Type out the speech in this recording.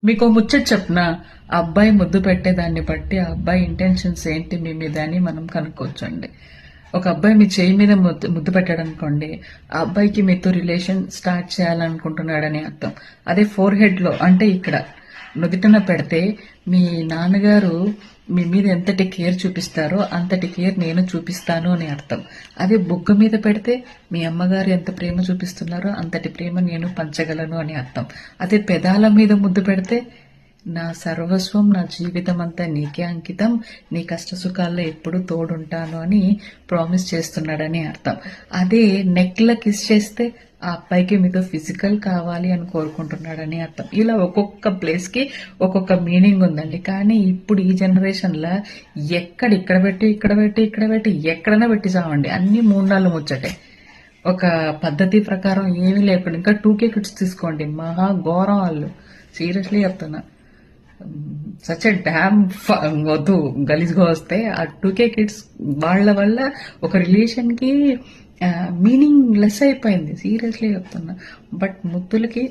మీకు ముచ్చట చెప్పనా, ఆ అబ్బాయి ముద్దు పెట్టేదాన్ని బట్టి ఆ అబ్బాయి ఇంటెన్షన్స్ ఏంటి మీ మీద అని మనం కనుక్కోవచ్చండి. ఒక అబ్బాయి మీ చేయి మీద ముద్దు పెట్టాడు అనుకోండి, ఆ అబ్బాయికి మీతో రిలేషన్ స్టార్ట్ చేయాలనుకుంటున్నాడని అర్థం. అదే ఫోర్ హెడ్ లో అంటే ఇక్కడ నుదుటిన పెడితే మీ నాన్నగారు మీ మీద ఎంతటి కేర్ చూపిస్తారో అంతటి కేర్ నేను చూపిస్తాను అని అర్థం. అదే బుగ్గ మీద పెడితే మీ అమ్మగారు ఎంత ప్రేమ చూపిస్తున్నారో అంతటి ప్రేమ నేను పంచగలను అని అర్థం. అదే పెదాల మీద ముద్దు పెడితే నా సర్వస్వం, నా జీవితం అంతా నీకే అంకితం, నీ కష్ట సుఖాల్లో ఎప్పుడు తోడుంటాను అని ప్రామిస్ చేస్తున్నాడని అర్థం. అదే నెక్ల కిస్ చేస్తే ఆ అబ్బాయికి మీతో ఫిజికల్ కావాలి అని కోరుకుంటున్నాడని అర్థం. ఇలా ఒక్కొక్క ప్లేస్ కి ఒక్కొక్క మీనింగ్ ఉందండి. కానీ ఇప్పుడు ఈ జనరేషన్ లో ఇక్కడ పెట్టి ఎక్కడైనా పెట్టి చావండి, అన్ని 3 ముచ్చటే. ఒక పద్ధతి ప్రకారం ఏమీ లేకుండా ఇంకా 2K కిడ్స్ తీసుకోండి, మహా ఘోరం వాళ్ళు. సీరియస్లీ చెప్తున్నా, సచ్ ఎ డ్యామ్ వద్దు గలీజ్గా వస్తే ఆ 2K కిడ్స్ వాళ్ళ వల్ల ఒక రిలేషన్ కి మీనింగ్ లెస్ అయిపోయింది. సీరియస్లీ చెప్తున్నా. బట్ ముద్దులకి